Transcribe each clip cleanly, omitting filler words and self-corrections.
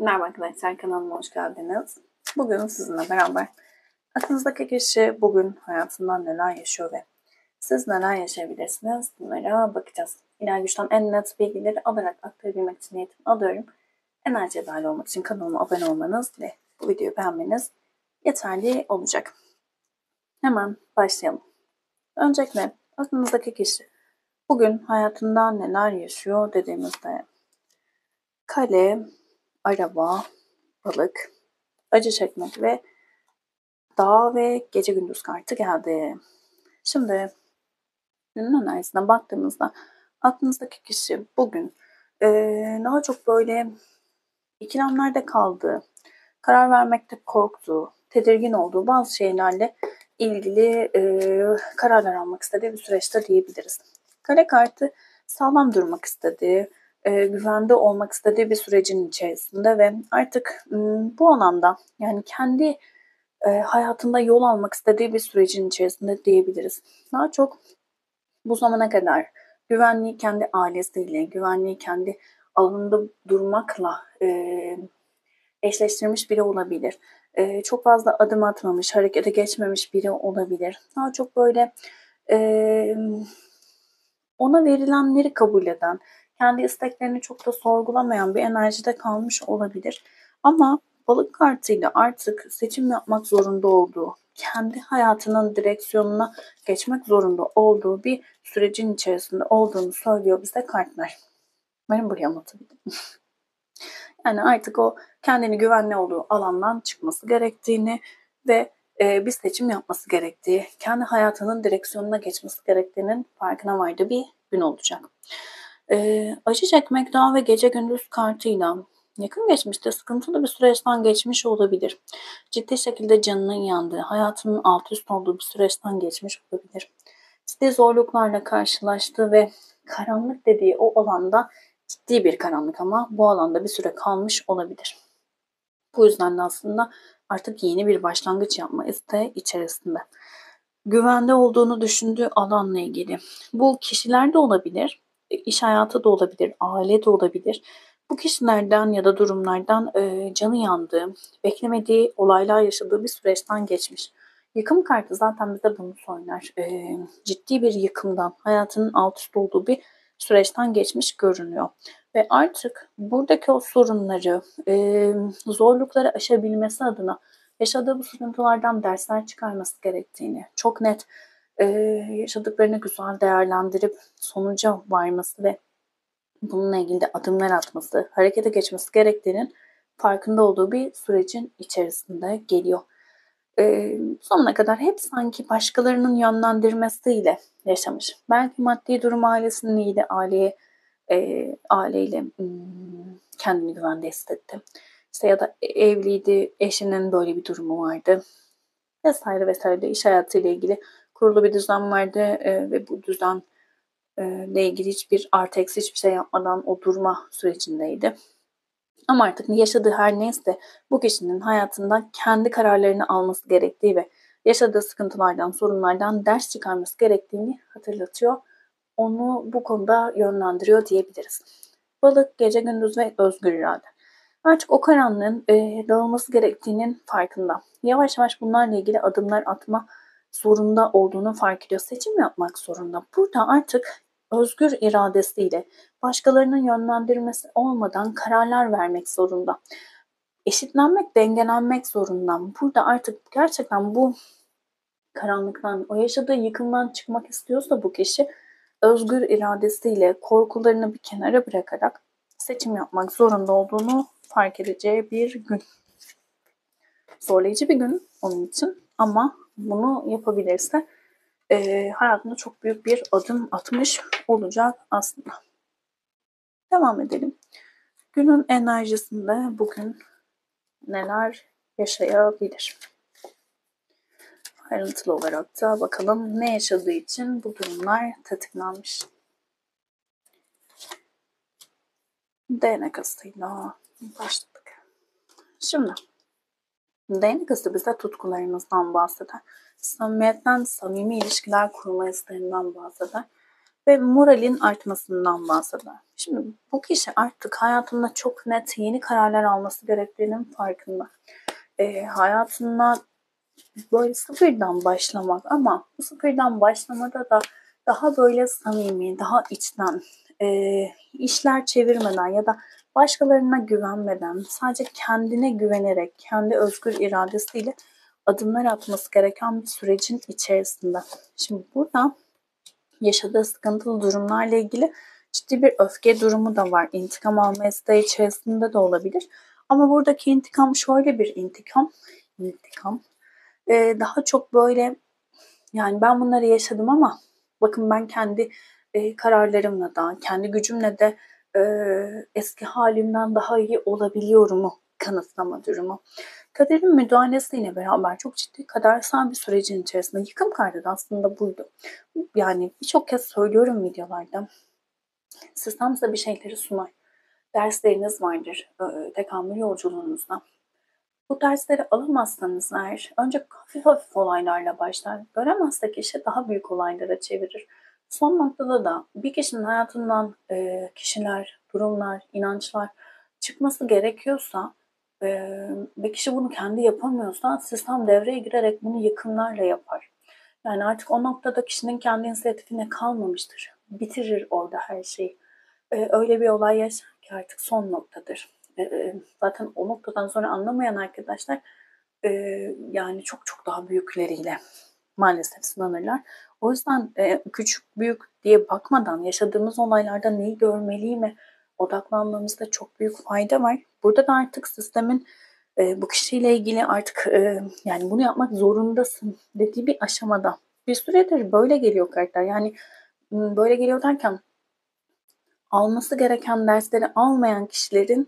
Merhaba arkadaşlar, kanalıma hoş geldiniz. Bugün sizinle beraber aklınızdaki kişi bugün hayatından neler yaşıyor ve siz neler yaşayabilirsiniz bunlara bakacağız. İlahi güçten en net bilgileri alarak aktarabilmek için eğitim alıyorum. Enerjiye dahil olmak için kanalıma abone olmanız ve bu videoyu beğenmeniz yeterli olacak. Hemen başlayalım. Öncelikle aklınızdaki kişi bugün hayatından neler yaşıyor dediğimizde kale, araba, balık, acı çekmek ve dağ ve gece gündüz kartı geldi. Şimdi günün enerjisine baktığımızda aklınızdaki kişi bugün daha çok böyle ikilemlerde kaldığı, karar vermekte korktuğu, tedirgin olduğu bazı şeylerle ilgili kararlar almak istediği bir süreçte diyebiliriz. Kare kartı sağlam durmak istediği, güvende olmak istediği bir sürecin içerisinde ve artık bu alanda yani kendi hayatında yol almak istediği bir sürecin içerisinde diyebiliriz. Daha çok bu zamana kadar güvenliği kendi ailesiyle, güvenliği kendi alanında durmakla eşleştirmiş biri olabilir. Çok fazla adım atmamış, harekete geçmemiş biri olabilir. Daha çok böyle ona verilenleri kabul eden, kendi isteklerini çok da sorgulamayan bir enerjide kalmış olabilir. Ama balık kartıyla artık seçim yapmak zorunda olduğu, kendi hayatının direksiyonuna geçmek zorunda olduğu bir sürecin içerisinde olduğunu söylüyor bize kartlar. Benim buraya anlatabildim. Yani artık o kendini güvenli olduğu alandan çıkması gerektiğini ve bir seçim yapması gerektiği, kendi hayatının direksiyonuna geçmesi gerektiğinin farkına vardığı bir gün olacak. Acı çekmek dağ ve gece gündüz kartıyla yakın geçmişte sıkıntılı bir süreçten geçmiş olabilir. Ciddi şekilde canının yandığı, hayatının alt üst olduğu bir süreçten geçmiş olabilir. Ciddi zorluklarla karşılaştığı ve karanlık dediği o alanda ciddi bir karanlık ama bu alanda bir süre kalmış olabilir. Bu yüzden de aslında artık yeni bir başlangıç yapma isteği içerisinde. Güvende olduğunu düşündüğü alanla ilgili. Bu kişiler de olabilir, iş hayatı da olabilir, aile de olabilir. Bu kişilerden ya da durumlardan canı yandığı, beklemediği olaylar yaşadığı bir süreçten geçmiş. Yıkım kartı zaten bize bunu söyler. Ciddi bir yıkımdan, hayatının alt üst olduğu bir süreçten geçmiş görünüyor. Ve artık buradaki o sorunları, zorlukları aşabilmesi adına yaşadığı bu sıkıntılardan dersler çıkarması gerektiğini, çok net yaşadıklarını güzel değerlendirip sonuca varması ve bununla ilgili de adımlar atması, harekete geçmesi gerektiğinin farkında olduğu bir sürecin içerisinde geliyor. Sonuna kadar hep sanki başkalarının yönlendirmesiyle yaşamış. Belki maddi durum ailesinin iyiydi, aileyle kendini güvende hissetti. İşte ya da evliydi, eşinin böyle bir durumu vardı. Vesaire vesaire, iş hayatıyla ilgili kurulu bir düzen vardı ve bu düzen ile ilgili hiçbir artı eksi hiçbir şey yapmadan o durma sürecindeydi. Ama artık yaşadığı her neyse bu kişinin hayatında kendi kararlarını alması gerektiği ve yaşadığı sıkıntılardan, sorunlardan ders çıkarması gerektiğini hatırlatıyor. Onu bu konuda yönlendiriyor diyebiliriz. Balık, gece gündüz ve özgür irade. Artık o karanlığın dağılması gerektiğinin farkında. Yavaş yavaş bunlarla ilgili adımlar atma zorunda olduğunu fark ediyor. Seçim yapmak zorunda. Burada artık özgür iradesiyle başkalarının yönlendirmesi olmadan kararlar vermek zorunda. Eşitlenmek, dengelenmek zorunda. Burada artık gerçekten bu karanlıktan, o yaşadığı yıkımdan çıkmak istiyorsa bu kişi özgür iradesiyle korkularını bir kenara bırakarak seçim yapmak zorunda olduğunu fark edeceği bir gün. Zorlayıcı bir gün onun için ama bunu yapabilirse hayatında çok büyük bir adım atmış olacak aslında. Devam edelim. Günün enerjisinde bugün neler yaşayabilir? Ayrıntılı olarak da bakalım ne yaşadığı için bu durumlar tetiklenmiş. Değnek asıyla başladık. Şimdi değnek ası bize tutkularımızdan bahseder. Samimiyetten, samimi ilişkiler kurma isteğinden bahseder. ve moralin artmasından bahseder. Şimdi bu kişi artık hayatında çok net yeni kararlar alması gerektiğinin farkında. Hayatında böyle sıfırdan başlamak, ama bu sıfırdan başlamada da daha böyle samimi, daha içten, işler çevirmeden ya da başkalarına güvenmeden, sadece kendine güvenerek, kendi özgür iradesiyle adımlar atması gereken bir sürecin içerisinde. Şimdi burada yaşadığı sıkıntılı durumlarla ilgili ciddi bir öfke durumu da var. İntikam alma isteği içerisinde de olabilir. Ama buradaki intikam şöyle bir intikam daha çok böyle, yani ben bunları yaşadım ama bakın ben kendi kararlarımla da, kendi gücümle de eski halimden daha iyi olabiliyorumu kanıtlama durumu. Kaderin müdahalesiyle beraber çok ciddi kadersel bir sürecin içerisinde, yıkım kartı da aslında buydu. Yani birçok kez söylüyorum videolarda, sistem size bir şeyleri sunar. Dersleriniz vardır tekamül yolculuğunuzda. Bu dersleri alamazsanız eğer, önce hafif hafif olaylarla başlar. Göremezse kişi daha büyük olaylara çevirir. Son noktada da bir kişinin hayatından kişiler, durumlar, inançlar çıkması gerekiyorsa ve kişi bunu kendi yapamıyorsa, sistem devreye girerek bunu yıkımlarla yapar. Yani artık o noktada kişinin kendi inisiyatifine kalmamıştır. Bitirir orada her şeyi. Öyle bir olay yaşar ki artık son noktadır. Zaten o noktadan sonra anlamayan arkadaşlar yani çok çok daha büyükleriyle maalesef sınanırlar. O yüzden küçük büyük diye bakmadan yaşadığımız olaylarda neyi görmeliyime odaklanmamızda çok büyük fayda var. Burada da artık sistemin bu kişiyle ilgili artık yani bunu yapmak zorundasın dediği bir aşamada. Bir süredir böyle geliyor kartlar. Yani böyle geliyor derken, alması gereken dersleri almayan kişilerin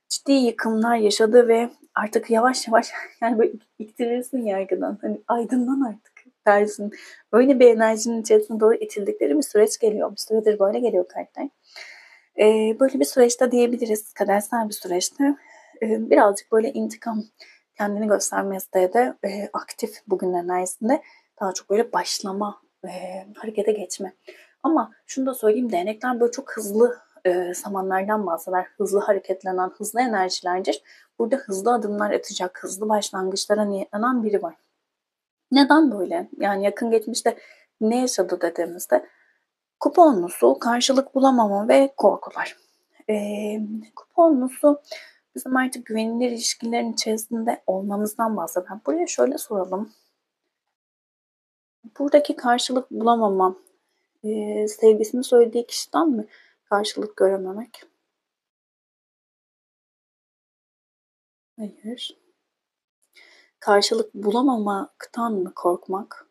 ciddi yıkımlar yaşadığı ve artık yavaş yavaş yani böyle ittirirsin yargıdan. Hani aydınlan artık dersin. Böyle bir enerjinin içerisine doğru itildikleri bir süreç geliyor. Bir süredir böyle geliyor kartlar. Böyle bir süreçte diyebiliriz. Kadersel bir süreçte. Birazcık böyle intikam, kendini gösterme isteği de aktif bugün enerjisinde. Daha çok böyle başlama, harekete geçme. Ama şunu da söyleyeyim, değnekler böyle çok hızlı zamanlardan bahseder. Hızlı hareketlenen, hızlı enerjilerdir. Burada hızlı adımlar atacak, hızlı başlangıçlara niyetlenen biri var. Neden böyle? Yani yakın geçmişte ne yaşadı dediğimizde, kuponlusu, karşılık bulamama ve korkular. Kuponlusu bizim artık güvenilir ilişkilerin içerisinde olmamızdan bahseden. Buraya şöyle soralım. Buradaki karşılık bulamama, sevgisini söylediği kişiden mi karşılık görememek? Hayır. Karşılık bulamamaktan mı korkmak?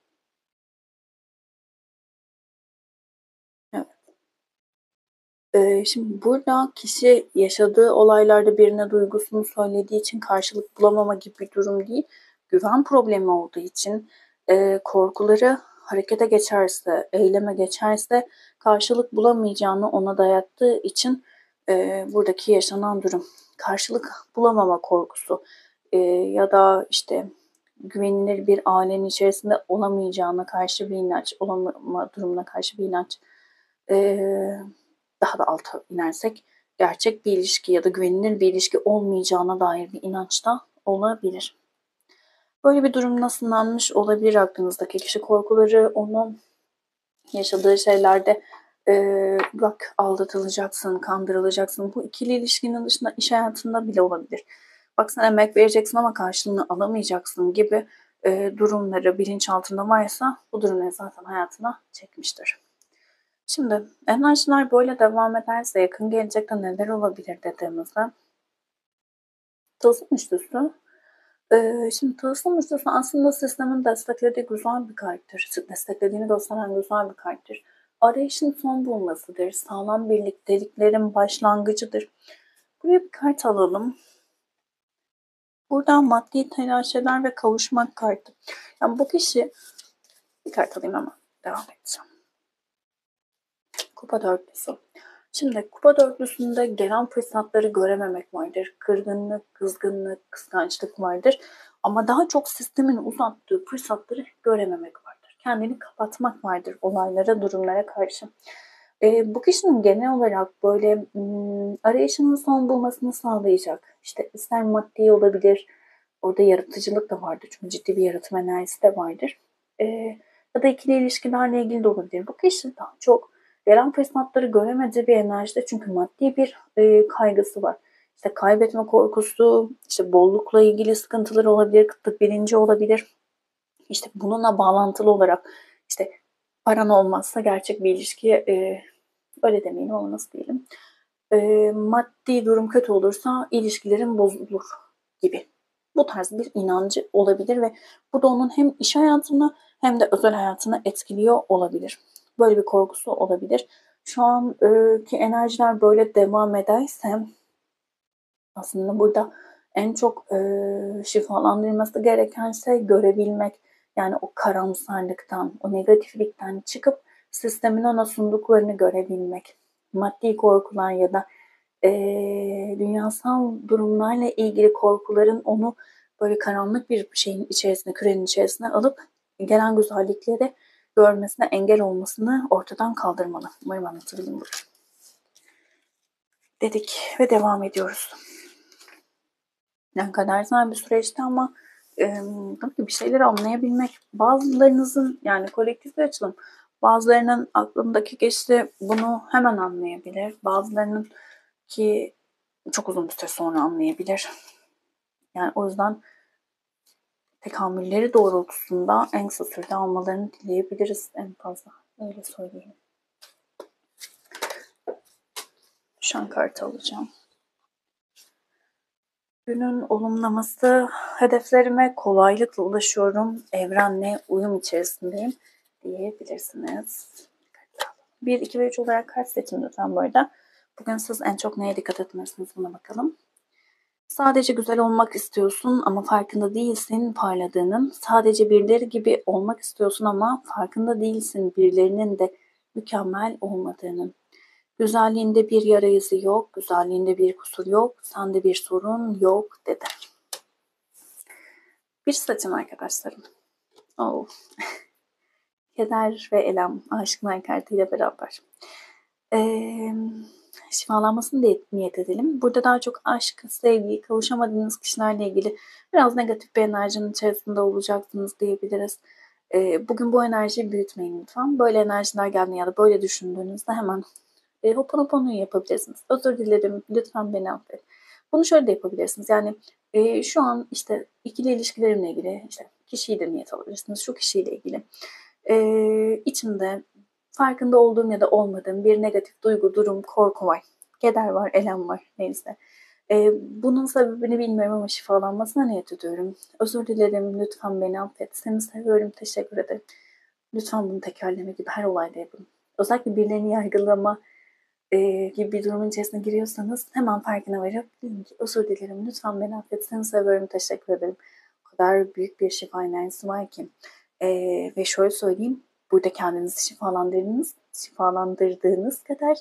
Evet. Şimdi burada kişi yaşadığı olaylarda birine duygusunu söylediği için karşılık bulamama gibi bir durum değil. Güven problemi olduğu için korkuları harekete geçerse, eyleme geçerse karşılık bulamayacağını ona dayattığı için buradaki yaşanan durum. Karşılık bulamama korkusu ya da işte güvenilir bir ailenin içerisinde olamayacağına karşı bir inanç, olamama durumuna karşı bir inanç. Daha da alta inersek gerçek bir ilişki ya da güvenilir bir ilişki olmayacağına dair bir inanç da olabilir. Böyle bir durumla sınanmış olabilir aklınızdaki kişi. Korkuları onun yaşadığı şeylerde bak aldatılacaksın, kandırılacaksın. Bu ikili ilişkinin dışında iş hayatında bile olabilir. Bak sen emek vereceksin ama karşılığını alamayacaksın gibi durumları bilinçaltında varsa bu durumları zaten hayatına çekmiştir. Şimdi enerjiler böyle devam ederse yakın gelecekte neler olabilir dediğimizde, tılsım üçlüsü. Şimdi tılsım üçlüsü aslında sistemin desteklediği güzel bir karttır. Desteklediğini gösteren güzel bir karttır. Arayışın son bulmasıdır. Sağlam birlikteliklerin başlangıcıdır. Buraya bir kart alalım. Buradan maddi telaşeler ve kavuşmak kartı. Yani bu kişi, bir kart alayım ama devam edeceğim. Kupa dörtlüsü. Şimdi kupa dörtlüsünde gelen fırsatları görememek vardır. Kırgınlık, kızgınlık, kıskançlık vardır. Ama daha çok sistemin uzattığı fırsatları görememek vardır. Kendini kapatmak vardır olaylara, durumlara karşı. Bu kişinin genel olarak böyle arayışının son bulmasını sağlayacak. İşte ister maddi olabilir, orada yaratıcılık da vardır. Çünkü ciddi bir yaratım enerjisi de vardır. Ya da ikili ilişkilerle ilgili de olabilir. Bu kişi daha çok gelen fırsatları göremediği bir enerjide, çünkü maddi bir kaygısı var. İşte kaybetme korkusu, işte bollukla ilgili sıkıntıları olabilir, kıtlık bilinci olabilir. İşte bununla bağlantılı olarak işte paran olmazsa gerçek bir ilişkiye öyle demeyelim ama nasıl diyelim. Maddi durum kötü olursa ilişkilerin bozulur gibi. Bu tarz bir inancı olabilir ve bu da onun hem iş hayatını hem de özel hayatını etkiliyor olabilir. Böyle bir korkusu olabilir. Şu anki enerjiler böyle devam ederse aslında burada en çok şifalandırılması gereken şey görebilmek. Yani o karamsarlıktan, o negatiflikten çıkıp sistemin ona sunduklarını görebilmek. Maddi korkular ya da dünyasal durumlarla ilgili korkuların onu böyle karanlık bir şeyin içerisine, kürenin içerisine alıp gelen güzellikleri görmesine engel olmasını ortadan kaldırmalı. Umarım anlatabildim bunu. Dedik ve devam ediyoruz. Ne kadar zor bir süreçti ama tabii bir şeyleri anlayabilmek, bazılarınızın, yani kolektif bir açılım, bazılarının aklındaki kişi bunu hemen anlayabilir, bazılarının ki çok uzun bir süre sonra anlayabilir. Yani o yüzden tekamülleri doğrultusunda en kısa sürede almalarını dileyebiliriz en fazla. Öyle söyleyeyim. Şan kartı alacağım. Günün olumlaması: hedeflerime kolaylıkla ulaşıyorum, evrenle uyum içerisindeyim diyebilirsiniz. 1, 2 ve 3 olarak kart seçin lütfen bu arada. Bugün siz en çok neye dikkat etmelisiniz, buna bakalım. Sadece güzel olmak istiyorsun ama farkında değilsin parladığının. Sadece birileri gibi olmak istiyorsun ama farkında değilsin birilerinin de mükemmel olmadığının. Güzelliğinde bir yara izi yok, güzelliğinde bir kusur yok, sende bir sorun yok dedi. Bir saçın arkadaşlarım. Oh. Keder ve elem, aşkın kartıyla beraber. Şifalanmasını da niyet edelim. Burada daha çok aşk, sevgi, kavuşamadığınız kişilerle ilgili biraz negatif bir enerjinin içerisinde olacaksınız diyebiliriz. Bugün bu enerjiyi büyütmeyin lütfen. Böyle enerjiler geldiğinde ya da böyle düşündüğünüzde hemen Ho'oponopono'yu yapabilirsiniz. Özür dilerim, lütfen beni affet. Bunu şöyle de yapabilirsiniz. Yani şu an işte ikili ilişkilerimle ilgili işte kişiyi de niyet alabilirsiniz. Şu kişiyle ilgili. İçimde farkında olduğum ya da olmadığım bir negatif duygu, durum, korku var. Keder var, elem var, neyse. Bunun sebebini bilmiyorum ama şifalanmasına niyet ediyorum. Özür dilerim, lütfen beni affet. Seni seviyorum, teşekkür ederim. Lütfen bunu tekrarlama gibi her olayda yapın. Özellikle birilerini yargılama gibi bir durumun içerisine giriyorsanız hemen farkına varıp dedim ki özür dilerim, lütfen beni affet, seni seviyorum, teşekkür ederim. O kadar büyük bir şifa enerjisi var ki. Ve şöyle söyleyeyim, burada kendinizi şifalandırdığınız kadar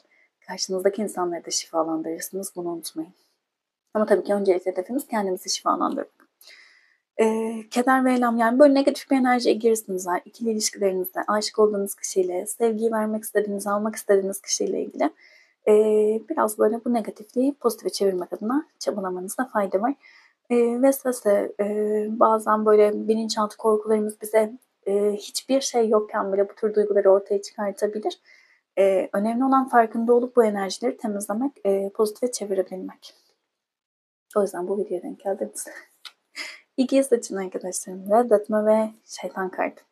karşınızdaki insanları da şifalandırırsınız, bunu unutmayın. Ama tabii ki öncelikle hedefimiz kendimizi şifalandırmak. Keder ve elem, yani böyle negatif bir enerjiye girirsiniz ikili ilişkilerinizde, aşık olduğunuz kişiyle, sevgiyi vermek istediğiniz, almak istediğiniz kişiyle ilgili biraz böyle bu negatifliği pozitife çevirmek adına çabalamanızda fayda var. Vesvese, bazen böyle bilinçaltı korkularımız bize hiçbir şey yokken bile bu tür duyguları ortaya çıkartabilir. Önemli olan farkında olup bu enerjileri temizlemek, pozitife çevirebilmek. O yüzden bu videoya denk geldiniz. İkiye seçin arkadaşlarım. Reddetme ve şeytan kartı.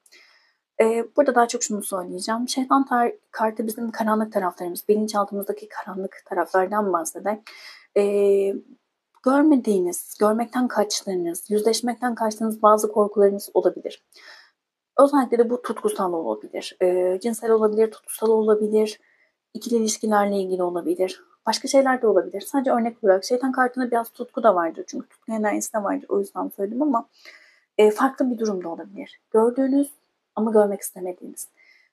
Burada daha çok şunu söyleyeceğim. Şeytan kartı bizim karanlık taraflarımız, bilinçaltımızdaki karanlık taraflardan bahseder. Görmediğiniz, görmekten kaçtığınız, yüzleşmekten kaçtığınız bazı korkularınız olabilir. Özellikle de bu tutkusal olabilir. Cinsel olabilir, tutkusal olabilir, ikili ilişkilerle ilgili olabilir. Başka şeyler de olabilir. Sadece örnek olarak şeytan kartında biraz tutku da vardır. Çünkü tutku enerjisi de vardır. O yüzden söyledim ama farklı bir durum da olabilir. Gördüğünüz ama görmek istemediğiniz.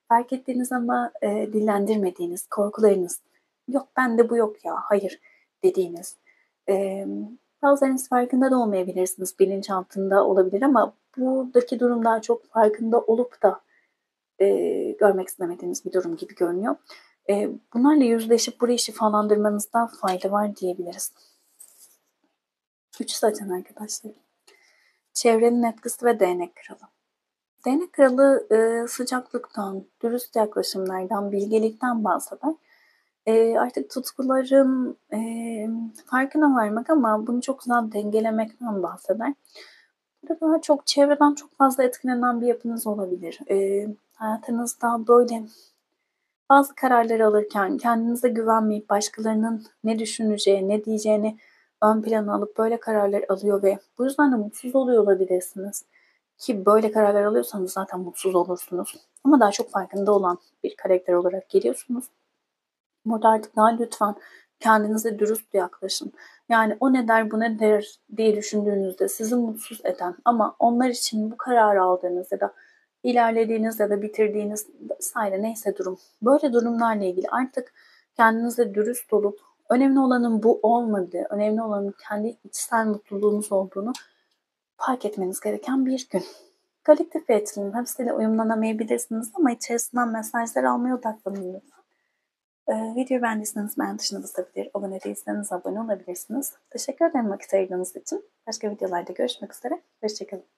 Fark ettiğiniz ama dillendirmediğiniz korkularınız. Yok bende bu yok ya, hayır dediğiniz. Bazılarınız farkında da olmayabilirsiniz. Bilinçaltında olabilir ama buradaki durum daha çok farkında olup da görmek istemediğiniz bir durum gibi görünüyor. Bunlarla yüzleşip burayı şifalandırmanızda fayda var diyebiliriz. 3 zaten arkadaşlar. Çevrenin etkisi ve değnek kralı. Değnek kralı sıcaklıktan, dürüst yaklaşımlardan, bilgelikten bahseder. Artık tutkuların farkına varmak ama bunu çok güzel dengelemekten bahseder. Burada daha çok çevreden çok fazla etkilenen bir yapınız olabilir. Hayatınızda böyle bazı kararlar alırken kendinize güvenmeyip başkalarının ne düşüneceği, ne diyeceğini ön plana alıp böyle kararlar alıyor ve bu yüzden de mutsuz oluyor olabilirsiniz. Ki böyle kararlar alıyorsanız zaten mutsuz olursunuz. Ama daha çok farkında olan bir karakter olarak geliyorsunuz. Burada artık daha lütfen kendinize dürüst yaklaşın. Yani o ne der bu ne der diye düşündüğünüzde sizi mutsuz eden ama onlar için bu kararı aldığınız ya da ilerlediğiniz ya da bitirdiğiniz vesaire neyse durum. Böyle durumlarla ilgili artık kendinize dürüst olup önemli olanın bu olmadığı, önemli olanın kendi içsel mutluluğunuz olduğunu fark etmeniz gereken bir gün. Kolektif bir etkilenim. Hepsiyle uyumlanamayabilirsiniz ama içerisinden mesajlar almaya odaklanın lütfen. Videoyu beğendiyseniz beğen tuşuna basabilir, abone değilseniz abone olabilirsiniz. Teşekkür ederim vakit ayırdığınız için. Başka videolarda görüşmek üzere. Hoşçakalın.